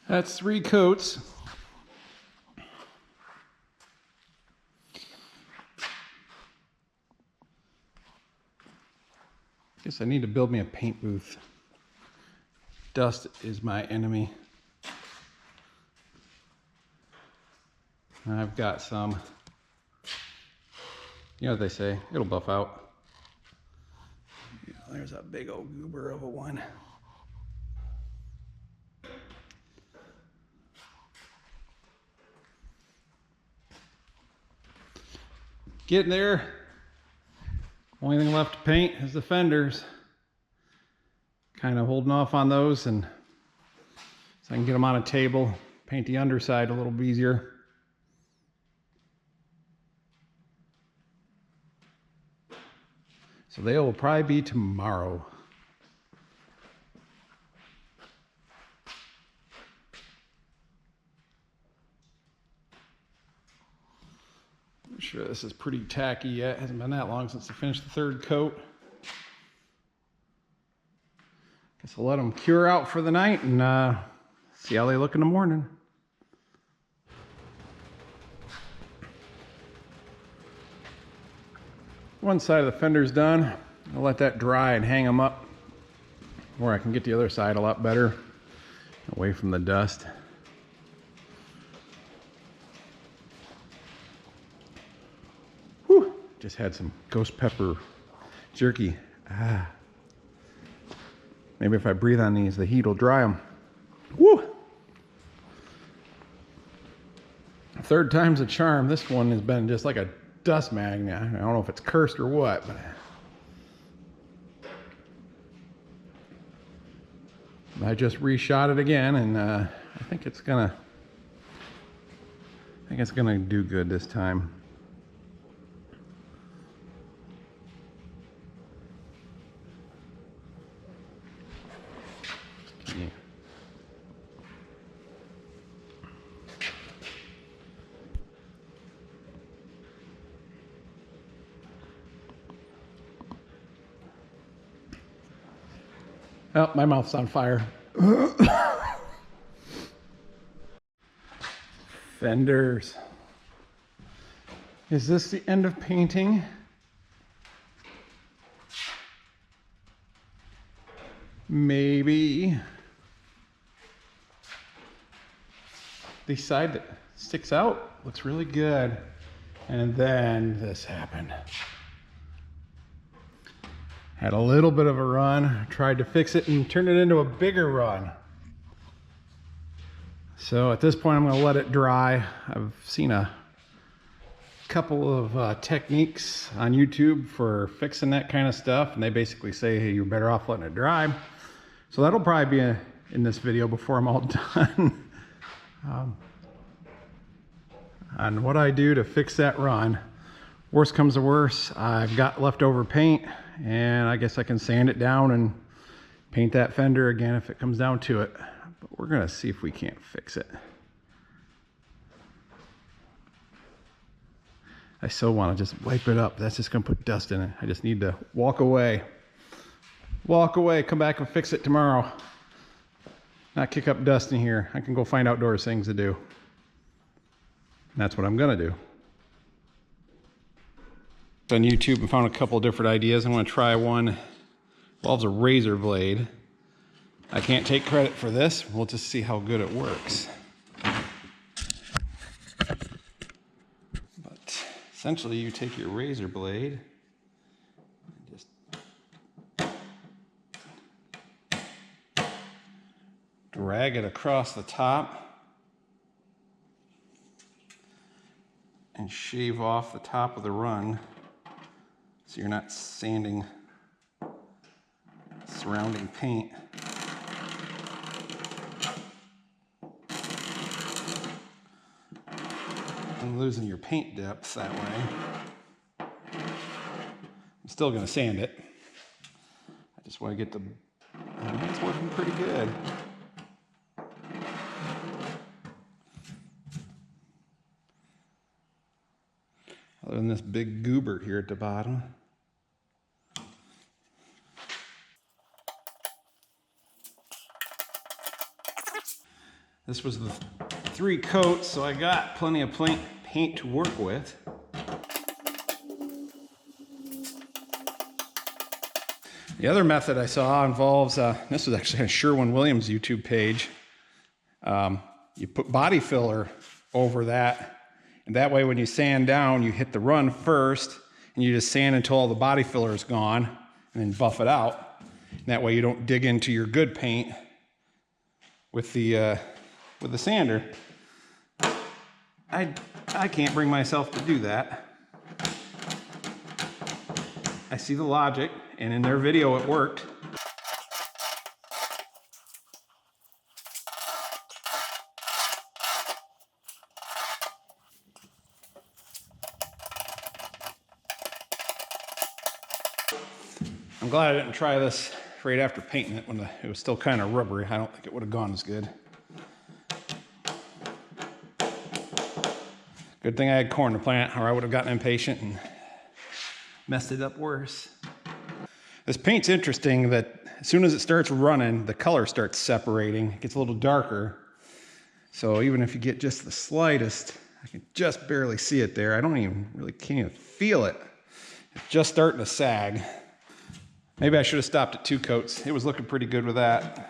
That's 3 coats. Guess I need to build me a paint booth. Dust is my enemy. I've got some. You know what they say, it'll buff out. Yeah, there's a big old goober of a one. Getting there. Only thing left to paint is the fenders. Kind of holding off on those, and so I can get them on a table, paint the underside a little easier. So they will probably be tomorrow. I'm sure this is pretty tacky yet. It hasn't been that long since I finished the 3rd coat. Guess I'll let them cure out for the night and see how they look in the morning. One side of the fender's done. I'll let that dry and hang them up where I can get the other side a lot better, away from the dust. Whew, just had some ghost pepper jerky. Maybe if I breathe on these, the heat will dry them. Woo! 3rd time's a charm. This one has been just like a dust magnet. I don't know if it's cursed or what, but I just reshot it again, and I think it's gonna do good this time. Yeah. Oh, my mouth's on fire. Fenders. Is this the end of painting? Maybe. The side that sticks out looks really good. And then this happened. Had a little bit of a run, tried to fix it and turn it into a bigger run. So at this point I'm going to let it dry. I've seen a couple of techniques on YouTube for fixing that kind of stuff, and they basically say, hey, you're better off letting it dry. So that'll probably be in this video before I'm all done. On what I do to fix that run. Worst comes to worst, I've got leftover paint, and I guess I can sand it down and paint that fender again if it comes down to it. But we're gonna see if we can't fix it. I so want to just wipe it up. That's just gonna put dust in it. I just need to walk away. Walk away, come back and fix it tomorrow. Not kick up dust in here. I can go find outdoors things to do. And that's what I'm gonna do. On YouTube and found a couple of different ideas. I'm going to try one. Involves a razor blade. I can't take credit for this. We'll just see how good it works. But essentially you take your razor blade and just drag it across the top and shave off the top of the rung. So you're not sanding surrounding paint. And losing your paint depth that way. I'm still going to sand it. I just want to get the... I think it's working pretty good. Other than this big goober here at the bottom. This was the 3 coats, so I got plenty of paint to work with. The other method I saw involves, this was actually a Sherwin-Williams YouTube page. You put body filler over that, and that way when you sand down, you hit the run first, and you just sand until all the body filler is gone, and then buff it out. And that way you don't dig into your good paint with the sander. I can't bring myself to do that. I see the logic, and in their video it worked. I'm glad I didn't try this right after painting it when it was still kind of rubbery. I don't think it would have gone as good. Good thing I had corn to plant, or I would have gotten impatient and messed it up worse. This paint's interesting that as soon as it starts running, the color starts separating. It gets a little darker. So even if you get just the slightest, I can just barely see it there. I can't even feel it. It's just starting to sag. Maybe I should have stopped at 2 coats. It was looking pretty good with that.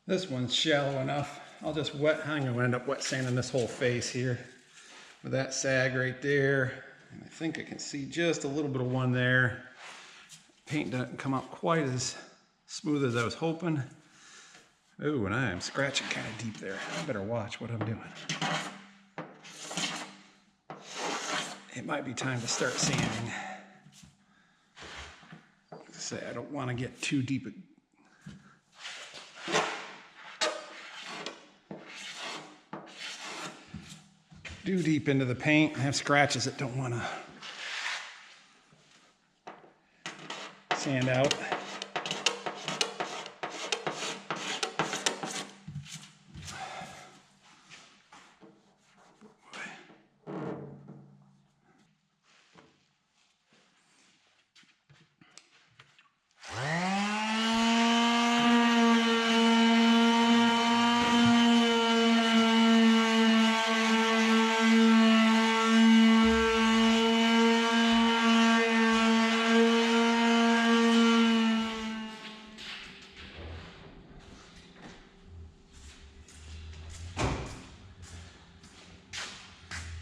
This one's shallow enough. I'm gonna end up wet sanding this whole face here with that sag right there. And I think I can see just a little bit of one there. Paint doesn't come out quite as smooth as I was hoping. Ooh, and I am scratching kind of deep there. I better watch what I'm doing. It might be time to start sanding. Like I say, I don't want to get too deep. Too deep into the paint. I have scratches that don't want to sand out.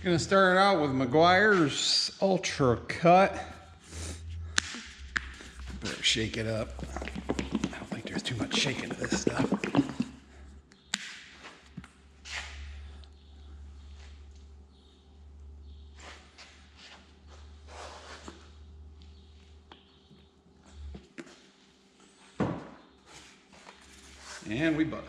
Gonna start out with Meguiar's Ultra Cut. Better shake it up. I don't think there's too much shaking to this stuff. And we butt.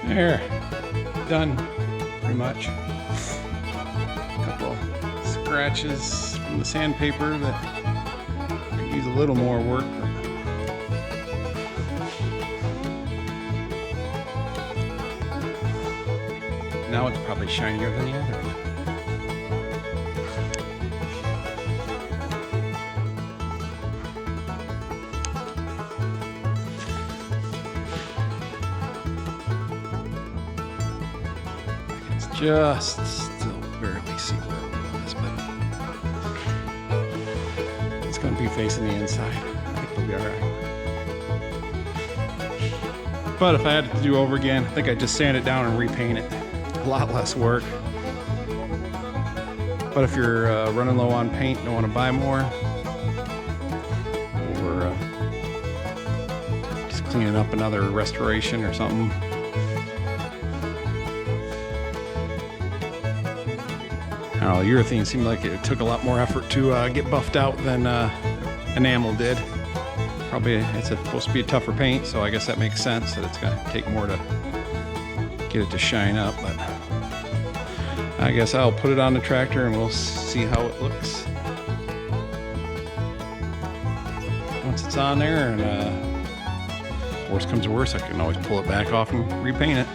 There, done pretty much. A couple scratches from the sandpaper that could use a little more work. Now it's probably shinier than the other one. just still barely see where it was, but it's going to be facing the inside. I think it'll be all right. But if I had to do over again, I think I'd just sand it down and repaint it. A lot less work. But if you're running low on paint, don't want to buy more, or just cleaning up another restoration or something, I don't know, urethane seemed like it took a lot more effort to get buffed out than enamel did. Probably it's supposed to be a tougher paint, so I guess that makes sense that it's going to take more to get it to shine up. But I guess I'll put it on the tractor and we'll see how it looks once it's on there. And worst comes to worst, I can always pull it back off and repaint it.